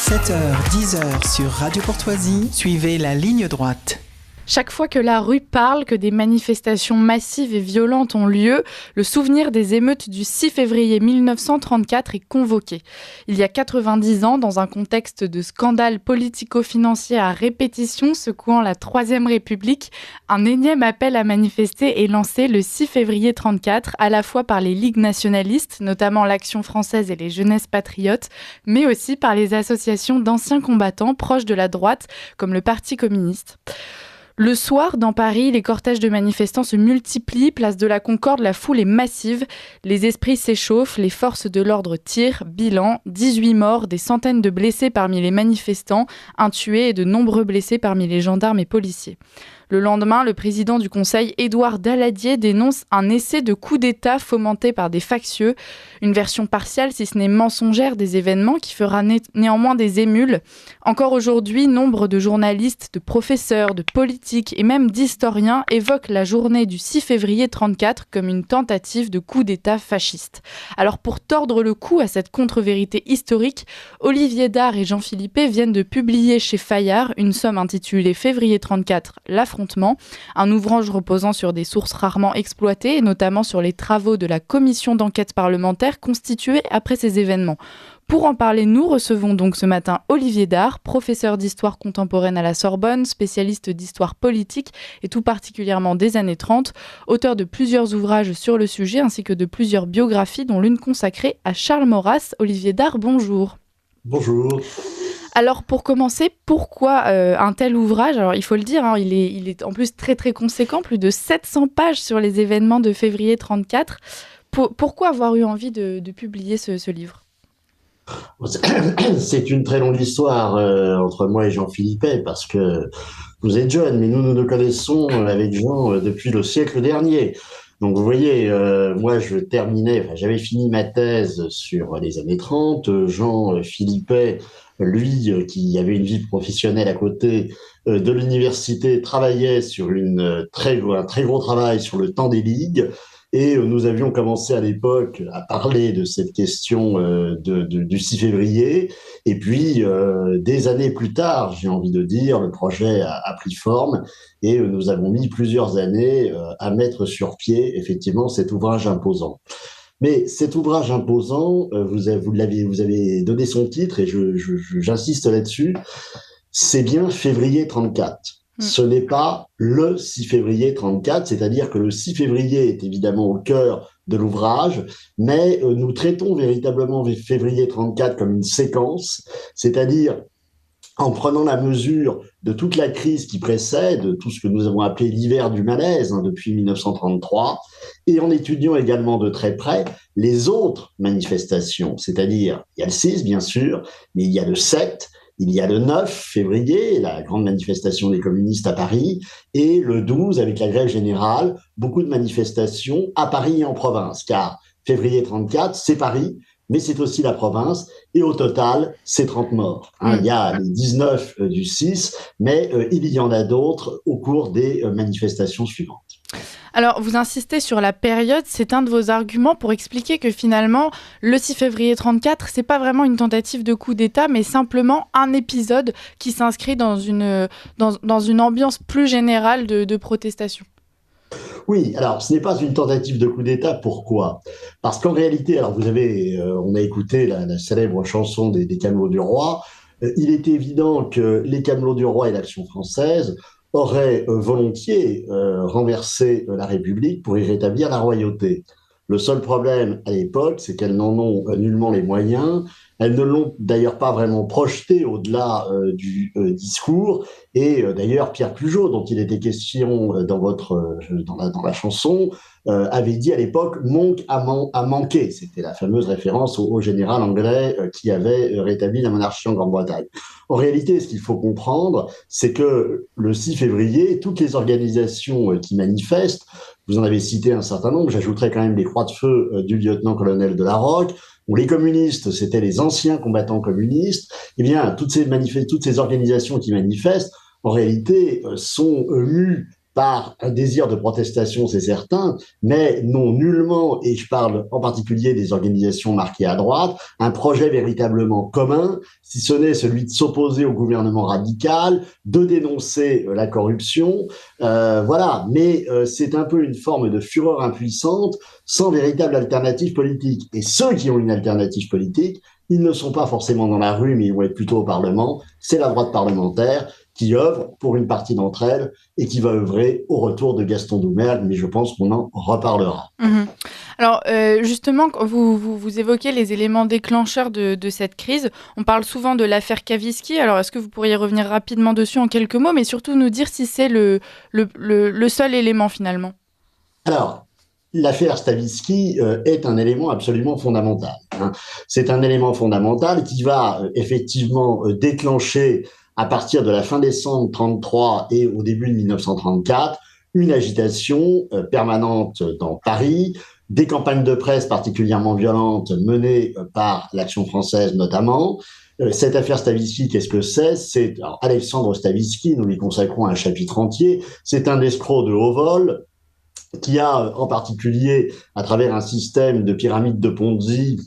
7h, 10h sur Radio Courtoisie, suivez la ligne droite. Chaque fois que la rue parle, que des manifestations massives et violentes ont lieu, le souvenir des émeutes du 6 février 1934 est convoqué. Il y a 90 ans, dans un contexte de scandale politico-financier à répétition secouant la Troisième République, un énième appel à manifester est lancé le 6 février 1934, à la fois par les ligues nationalistes, notamment l'Action française et les Jeunesses patriotes, mais aussi par les associations d'anciens combattants proches de la droite, comme le Parti communiste. Le soir, dans Paris, les cortèges de manifestants se multiplient, place de la Concorde, la foule est massive, les esprits s'échauffent, les forces de l'ordre tirent, bilan, 18 morts, des centaines de blessés parmi les manifestants, un tué et de nombreux blessés parmi les gendarmes et policiers. Le lendemain, le président du Conseil, Édouard Daladier, dénonce un essai de coup d'État fomenté par des factieux, une version partiale, si ce n'est mensongère, des événements qui fera néanmoins des émules. Encore aujourd'hui, nombre de journalistes, de professeurs, de politiques et même d'historiens évoquent la journée du 6 février 1934 comme une tentative de coup d'État fasciste. Alors pour tordre le cou à cette contre-vérité historique, Olivier Dard et Jean Philippet viennent de publier chez Fayard une somme intitulée Février 1934, l'affrontement, un ouvrage reposant sur des sources rarement exploitées et notamment sur les travaux de la commission d'enquête parlementaire constituée après ces événements. Pour en parler, nous recevons donc ce matin Olivier Dard, professeur d'histoire contemporaine à la Sorbonne, spécialiste d'histoire politique et tout particulièrement des années 30, auteur de plusieurs ouvrages sur le sujet ainsi que de plusieurs biographies dont l'une consacrée à Charles Maurras. Olivier Dard, bonjour. Bonjour. Alors pour commencer, pourquoi un tel ouvrage ? Alors il faut le dire, il est en plus très très conséquent, plus de 700 pages sur les événements de février 1934. Pourquoi avoir eu envie de publier ce livre ? C'est une très longue histoire entre moi et Jean Philippet, parce que vous êtes jeune, mais nous nous connaissons avec Jean depuis le siècle dernier. Donc vous voyez, moi j'avais fini ma thèse sur les années 30, Jean Philippet, lui qui avait une vie professionnelle à côté de l'université, travaillait sur un très gros travail sur le temps des ligues. Et nous avions commencé à l'époque à parler de cette question du 6 février. Et puis, des années plus tard, j'ai envie de dire, le projet a pris forme et nous avons mis plusieurs années à mettre sur pied, effectivement, cet ouvrage imposant. Mais cet ouvrage imposant, vous avez donné son titre et j'insiste là-dessus, c'est bien février 1934. Ce n'est pas le 6 février 1934, c'est-à-dire que le 6 février est évidemment au cœur de l'ouvrage, mais nous traitons véritablement février 1934 comme une séquence, c'est-à-dire en prenant la mesure de toute la crise qui précède, tout ce que nous avons appelé l'hiver du malaise depuis 1933, et en étudiant également de très près les autres manifestations, c'est-à-dire il y a le 6 bien sûr, mais il y a le 7, il y a le 9 février, la grande manifestation des communistes à Paris, et le 12, avec la grève générale, beaucoup de manifestations à Paris et en province, car février 1934, c'est Paris, mais c'est aussi la province, et au total, c'est 30 morts. Il y a les 19 du 6, mais il y en a d'autres au cours des manifestations suivantes. Alors, vous insistez sur la période, c'est un de vos arguments pour expliquer que finalement, le 6 février 1934, c'est pas vraiment une tentative de coup d'État, mais simplement un épisode qui s'inscrit dans une ambiance plus générale de protestation. Oui, alors ce n'est pas une tentative de coup d'État. Pourquoi ? Parce qu'en réalité, alors on a écouté la célèbre chanson des Camelots du Roi. Il est évident que les Camelots du Roi et l'Action française auraient volontiers renversé la République pour y rétablir la royauté. Le seul problème à l'époque, c'est qu'elles n'en ont nullement les moyens. Elles ne l'ont d'ailleurs pas vraiment projeté au-delà du discours. Et d'ailleurs, Pierre Pugeot, dont il était question dans la chanson, avait dit à l'époque « Monk a manqué ». C'était la fameuse référence au général anglais qui avait rétabli la monarchie en Grande-Bretagne. En réalité, ce qu'il faut comprendre, c'est que le 6 février, toutes les organisations qui manifestent, vous en avez cité un certain nombre, j'ajouterais quand même les Croix de Feu du lieutenant-colonel de la Rocque, où les communistes, c'était les anciens combattants communistes. Eh bien, toutes ces organisations qui manifestent, en réalité, sont mues par un désir de protestation, c'est certain, mais n'ont nullement, et je parle en particulier des organisations marquées à droite, un projet véritablement commun, si ce n'est celui de s'opposer au gouvernement radical, de dénoncer la corruption, voilà. Mais c'est un peu une forme de fureur impuissante, sans véritable alternative politique. Et ceux qui ont une alternative politique, ils ne sont pas forcément dans la rue, mais ils vont être plutôt au Parlement. C'est la droite parlementaire qui œuvre pour une partie d'entre elles et qui va œuvrer au retour de Gaston Doumergue, mais je pense qu'on en reparlera. Mmh. Alors, justement, vous évoquez les éléments déclencheurs de cette crise. On parle souvent de l'affaire Kaviski. Alors, est-ce que vous pourriez revenir rapidement dessus en quelques mots, mais surtout nous dire si c'est le seul élément finalement? Alors, l'affaire Stavisky est un élément absolument fondamental. C'est un élément fondamental qui va effectivement déclencher, à partir de la fin décembre 1933 et au début de 1934, une agitation permanente dans Paris, des campagnes de presse particulièrement violentes menées par l'Action française notamment. Cette affaire Stavisky, qu'est-ce que c'est? Alors, Alexandre Stavisky, nous lui consacrons un chapitre entier, c'est un escroc de haut vol qui a en particulier, à travers un système de pyramide de Ponzi,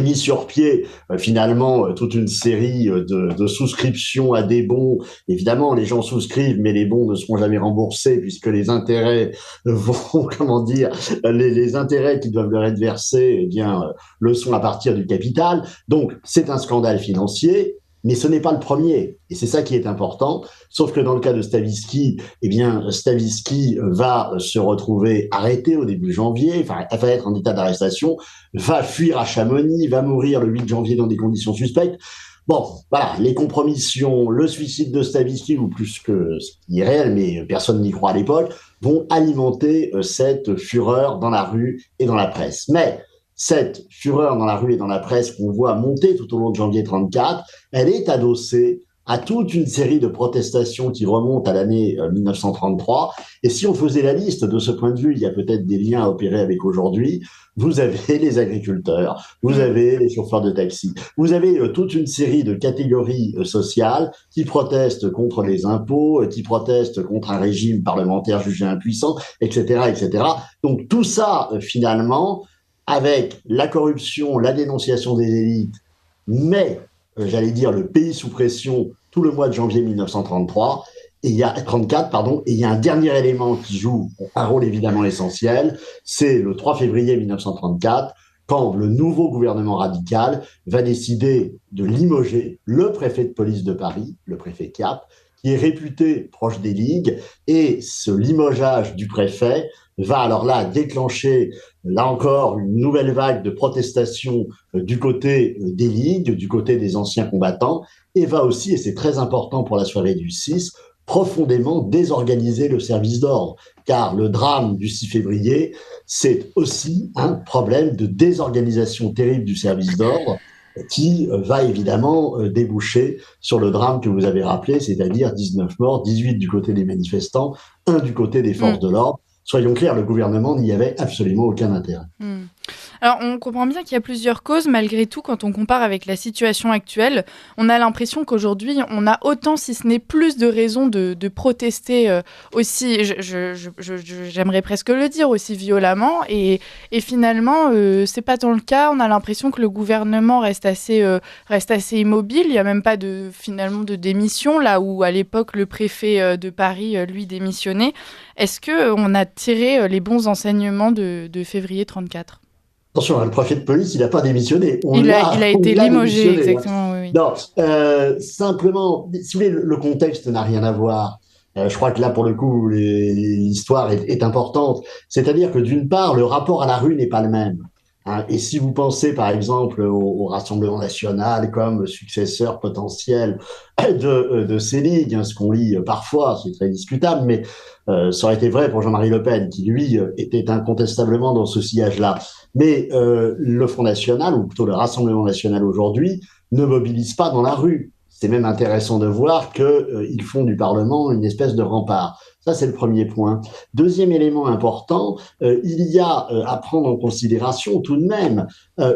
mis sur pied finalement toute une série de souscriptions à des bons. Évidemment, les gens souscrivent, mais les bons ne seront jamais remboursés puisque les intérêts vont, comment dire, les intérêts qui doivent leur être versés, eh bien, le sont à partir du capital. Donc, c'est un scandale financier. Mais ce n'est pas le premier, et c'est ça qui est important. Sauf que dans le cas de Stavisky, eh bien, Stavisky va se retrouver arrêté au début janvier, enfin, va être en état d'arrestation, va fuir à Chamonix, va mourir le 8 janvier dans des conditions suspectes. Bon, voilà, les compromissions, le suicide de Stavisky, ou plus que ce qui est réel, mais personne n'y croit à l'époque, vont alimenter cette fureur dans la rue et dans la presse. Mais cette fureur dans la rue et dans la presse qu'on voit monter tout au long de janvier 1934, elle est adossée à toute une série de protestations qui remontent à l'année 1933. Et si on faisait la liste de ce point de vue, il y a peut-être des liens à opérer avec aujourd'hui. Vous avez les agriculteurs, vous avez les chauffeurs de taxi, vous avez toute une série de catégories sociales qui protestent contre les impôts, qui protestent contre un régime parlementaire jugé impuissant, etc., etc. Donc tout ça, finalement, avec la corruption, la dénonciation des élites, mais, j'allais dire, le pays sous pression tout le mois de janvier 1933, et il y a 34, pardon, et il y a un dernier élément qui joue un rôle évidemment essentiel, c'est le 3 février 1934, quand le nouveau gouvernement radical va décider de limoger le préfet de police de Paris, le préfet Cap, qui est réputé proche des ligues, et ce limogeage du préfet va alors là déclencher, là encore, une nouvelle vague de protestation du côté des ligues, du côté des anciens combattants, et va aussi, et c'est très important pour la soirée du 6, profondément désorganiser le service d'ordre. Car le drame du 6 février, c'est aussi un problème de désorganisation terrible du service d'ordre, qui va évidemment déboucher sur le drame que vous avez rappelé, c'est-à-dire 19 morts, 18 du côté des manifestants, 1 du côté des forces de l'ordre. Soyons clairs, le gouvernement n'y avait absolument aucun intérêt. Alors, on comprend bien qu'il y a plusieurs causes. Malgré tout, quand on compare avec la situation actuelle, on a l'impression qu'aujourd'hui, on a autant, si ce n'est plus, de raisons de protester aussi, j'aimerais presque le dire, aussi violemment. Et finalement, c'est pas tant le cas. On a l'impression que le gouvernement reste assez immobile. Il n'y a même pas finalement de démission, là où à l'époque, le préfet de Paris, lui, démissionnait. Est-ce qu'on a tiré les bons enseignements de février 1934 ? Attention, le préfet de police, il n'a pas démissionné. Il a été limogé, exactement. Oui. Non, simplement, si vous voulez, le contexte n'a rien à voir. Je crois que là, pour le coup, l'histoire est importante. C'est-à-dire que d'une part, le rapport à la rue n'est pas le même. Et si vous pensez, par exemple, au Rassemblement national comme successeur potentiel de ces ligues, ce qu'on lit parfois, c'est très discutable, mais ça aurait été vrai pour Jean-Marie Le Pen, qui, lui, était incontestablement dans ce sillage-là. Mais le Front National, ou plutôt le Rassemblement national aujourd'hui, ne mobilise pas dans la rue. C'est même intéressant de voir qu'ils font du Parlement une espèce de rempart. Ça, c'est le premier point. Deuxième élément important, il y a à prendre en considération tout de même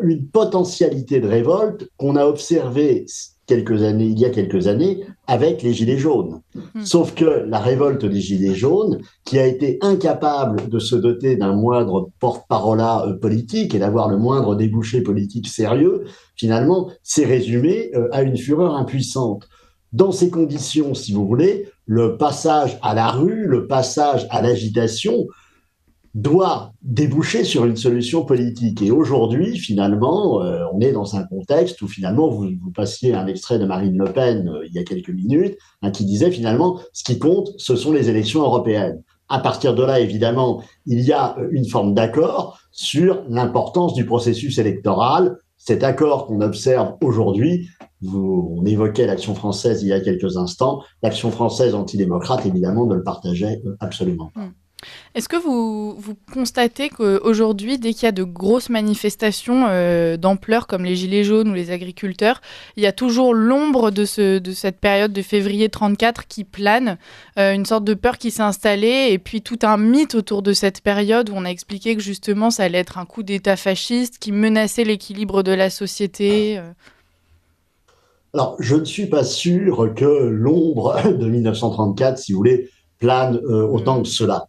une potentialité de révolte qu'on a observée il y a quelques années, avec les Gilets jaunes. Sauf que la révolte des Gilets jaunes, qui a été incapable de se doter d'un moindre porte-parole politique et d'avoir le moindre débouché politique sérieux, finalement, s'est résumée à une fureur impuissante. Dans ces conditions, si vous voulez, le passage à la rue, le passage à l'agitation doit déboucher sur une solution politique. Et aujourd'hui, finalement, on est dans un contexte où finalement, vous passiez un extrait de Marine Le Pen il y a quelques minutes, qui disait finalement, ce qui compte, ce sont les élections européennes. À partir de là, évidemment, il y a une forme d'accord sur l'importance du processus électoral. Cet accord qu'on observe aujourd'hui, on évoquait l'Action française il y a quelques instants, l'Action française antidémocrate, évidemment, ne le partageait absolument pas. Est-ce que vous constatez qu'aujourd'hui, dès qu'il y a de grosses manifestations d'ampleur comme les Gilets jaunes ou les agriculteurs, il y a toujours l'ombre de cette période de février 34 qui plane, une sorte de peur qui s'est installée et puis tout un mythe autour de cette période où on a expliqué que justement ça allait être un coup d'État fasciste qui menaçait l'équilibre de la société Alors, je ne suis pas sûr que l'ombre de 1934, si vous voulez, plane autant que cela.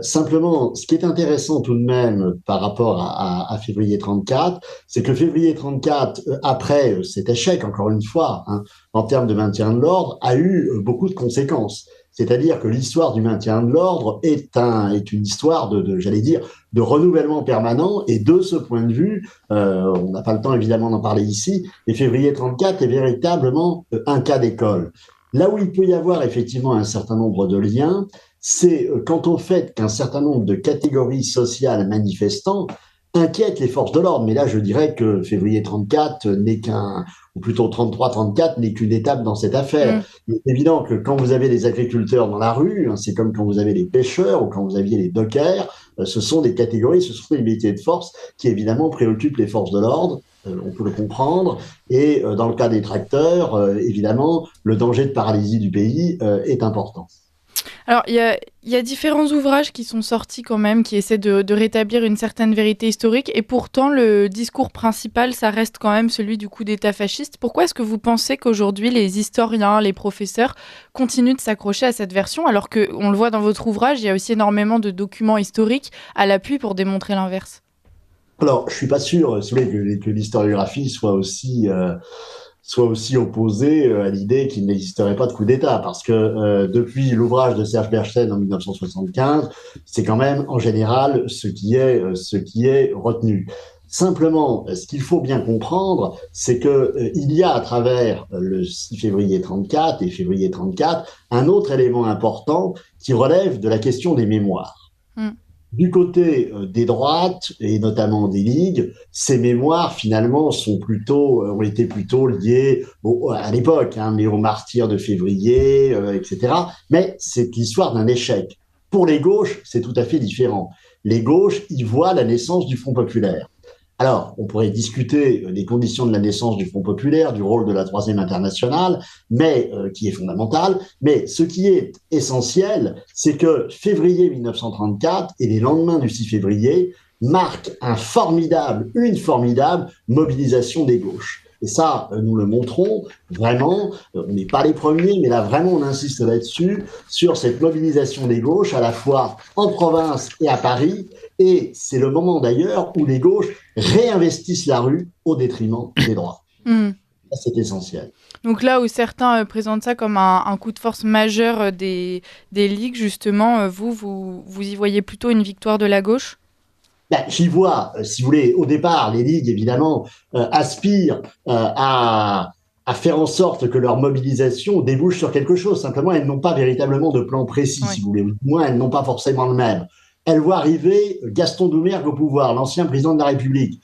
Simplement, ce qui est intéressant tout de même par rapport à février 34, c'est que février 34, après cet échec, encore une fois, en termes de maintien de l'ordre, a eu beaucoup de conséquences. C'est-à-dire que l'histoire du maintien de l'ordre est une histoire j'allais dire, de renouvellement permanent. Et de ce point de vue, on n'a pas le temps évidemment d'en parler ici, mais février 34 est véritablement un cas d'école. Là où il peut y avoir effectivement un certain nombre de liens, c'est quant au fait qu'un certain nombre de catégories sociales manifestants inquiètent les forces de l'ordre. Mais là, je dirais que février 34 ou plutôt 33-34 n'est qu'une étape dans cette affaire. Il est évident que quand vous avez les agriculteurs dans la rue, c'est comme quand vous avez les pêcheurs ou quand vous aviez les dockers, ce sont des catégories, ce sont des métiers de force qui évidemment préoccupent les forces de l'ordre. On peut le comprendre. Et dans le cas des tracteurs, évidemment, le danger de paralysie du pays est important. Alors, il y a différents ouvrages qui sont sortis quand même, qui essaient de rétablir une certaine vérité historique, et pourtant le discours principal, ça reste quand même celui du coup d'État fasciste. Pourquoi est-ce que vous pensez qu'aujourd'hui les historiens, les professeurs continuent de s'accrocher à cette version, alors qu'on le voit dans votre ouvrage, il y a aussi énormément de documents historiques à l'appui pour démontrer l'inverse? Alors, je suis pas sûr, si vous voulez, que l'historiographie soit aussi opposée à l'idée qu'il n'existerait pas de coup d'État, parce que depuis l'ouvrage de Serge Bernstein en 1975, c'est quand même en général ce qui est retenu. Simplement, ce qu'il faut bien comprendre, c'est que il y a à travers le 6 février 34 et février 34 un autre élément important qui relève de la question des mémoires. Du côté des droites, et notamment des ligues, ces mémoires, finalement, ont été plutôt liées à l'époque, mais aux martyrs de février, etc. Mais c'est l'histoire d'un échec. Pour les gauches, c'est tout à fait différent. Les gauches y voient la naissance du Front populaire. Alors, on pourrait discuter des conditions de la naissance du Front populaire, du rôle de la Troisième Internationale, mais qui est fondamental. Mais ce qui est essentiel, c'est que février 1934 et les lendemains du 6 février marquent une formidable mobilisation des gauches. Et ça, nous le montrons vraiment, on n'est pas les premiers, mais là vraiment on insiste là-dessus, sur cette mobilisation des gauches, à la fois en province et à Paris, et c'est le moment d'ailleurs où les gauches réinvestissent la rue au détriment des droits. C'est essentiel. Donc là où certains présentent ça comme un coup de force majeur des ligues, justement, vous y voyez plutôt une victoire de la gauche ? J'y vois, si vous voulez, au départ, les ligues, évidemment, aspirent à faire en sorte que leur mobilisation débouche sur quelque chose. Simplement, elles n'ont pas véritablement de plan précis, si vous voulez. Ou du moins, elles n'ont pas forcément le même. Elles voient arriver Gaston Doumergue au pouvoir, l'ancien président de la République.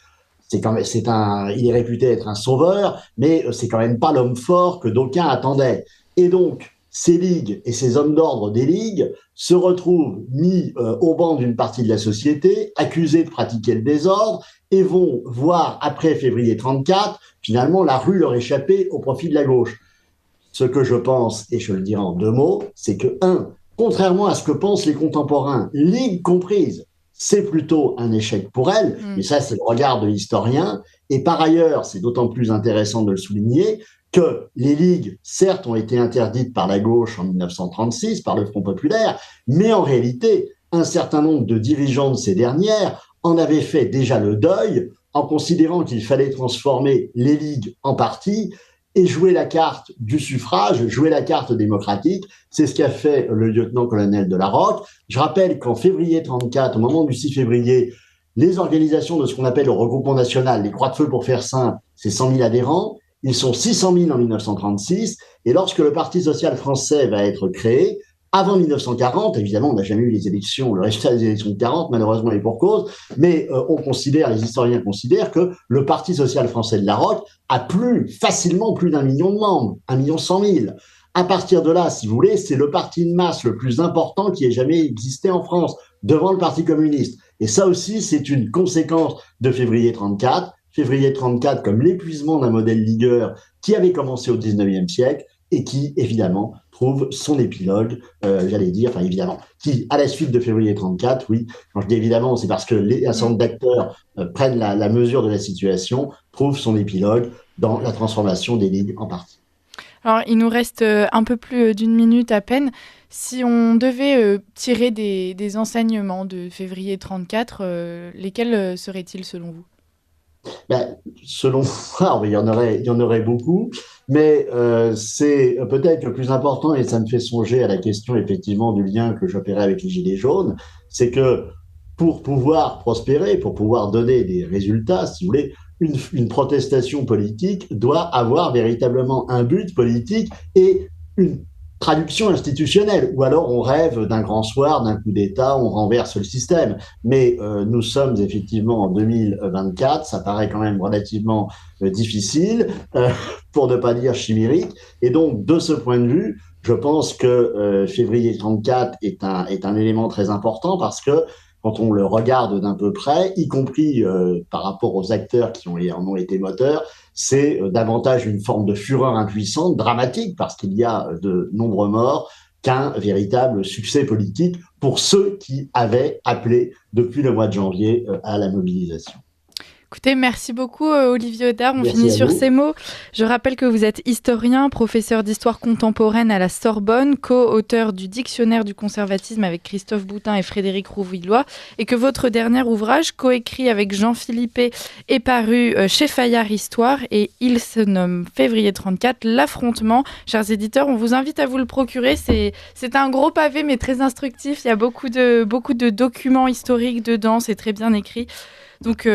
Il est réputé être un sauveur, mais c'est quand même pas l'homme fort que d'aucuns attendaient. Et donc, ces ligues et ces hommes d'ordre des ligues se retrouvent mis au banc d'une partie de la société, accusés de pratiquer le désordre, et vont voir, après février 34, finalement la rue leur échapper au profit de la gauche. Ce que je pense, et je le dirai en deux mots, c'est que, contrairement à ce que pensent les contemporains, ligues comprises, c'est plutôt un échec pour elle. Mais ça, c'est le regard de l'historien. Et par ailleurs, c'est d'autant plus intéressant de le souligner que les ligues, certes, ont été interdites par la gauche en 1936, par le Front populaire, mais en réalité, un certain nombre de dirigeants de ces dernières en avaient fait déjà le deuil en considérant qu'il fallait transformer les ligues en partis et jouer la carte du suffrage, jouer la carte démocratique. C'est ce qu'a fait le lieutenant-colonel de la Rocque. Je rappelle qu'en février 1934, au moment du 6 février, les organisations de ce qu'on appelle le regroupement national, les Croix de Feu pour faire simple, c'est 100 000 adhérents. Ils sont 600 000 en 1936. Et lorsque le Parti social français va être créé, avant 1940, évidemment, on n'a jamais eu les élections, le résultat des élections de 40, malheureusement, est pour cause, mais les historiens considèrent que le Parti social français de la Rocque a facilement plus d'1 million de membres, 1 100 000. À partir de là, si vous voulez, c'est le parti de masse le plus important qui ait jamais existé en France, devant le Parti communiste. Et ça aussi, c'est une conséquence de février 1934. Février 1934 comme l'épuisement d'un modèle ligueur qui avait commencé au 19e siècle et qui, évidemment, trouve son épilogue, qui, à la suite de février 1934, oui, quand je dis évidemment, c'est parce que un certain nombre d'acteurs prennent la mesure de la situation, trouve son épilogue dans la transformation des ligues en partis. Alors, il nous reste un peu plus d'1 minute à peine. Si on devait tirer des enseignements de février 1934, lesquels seraient-ils selon vous ? Selon moi, il y en aurait beaucoup, mais c'est peut-être le plus important, et ça me fait songer à la question effectivement du lien que j'opérais avec les Gilets jaunes, c'est que pour pouvoir prospérer, pour pouvoir donner des résultats, si vous voulez, une protestation politique doit avoir véritablement un but politique et une traduction institutionnelle, ou alors on rêve d'un grand soir, d'un coup d'État, on renverse le système. Mais nous sommes effectivement en 2024, ça paraît quand même relativement difficile, pour ne pas dire chimérique. Et donc, de ce point de vue, je pense que février 1934 est un élément très important parce que quand on le regarde d'un peu près, y compris par rapport aux acteurs qui en ont été moteurs, c'est davantage une forme de fureur impuissante, dramatique, parce qu'il y a de nombreux morts, qu'un véritable succès politique pour ceux qui avaient appelé depuis le mois de janvier à la mobilisation. Écoutez, merci beaucoup Olivier Audard. On Merci finit sur vous. ces mots. Je rappelle que vous êtes historien, professeur d'histoire contemporaine à la Sorbonne, co-auteur du Dictionnaire du conservatisme avec Christophe Boutin et Frédéric Rouvillois, et que votre dernier ouvrage, coécrit avec Jean Philippé, est paru chez Fayard Histoire, et il se nomme Février 1934, l'affrontement. Chers éditeurs, on vous invite à vous le procurer. C'est un gros pavé, mais très instructif. Il y a beaucoup de documents historiques dedans. C'est très bien écrit. Donc,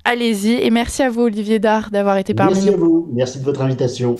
allez-y. Et merci à vous, Olivier Dard, d'avoir été parmi nous. Merci à vous. Merci de votre invitation.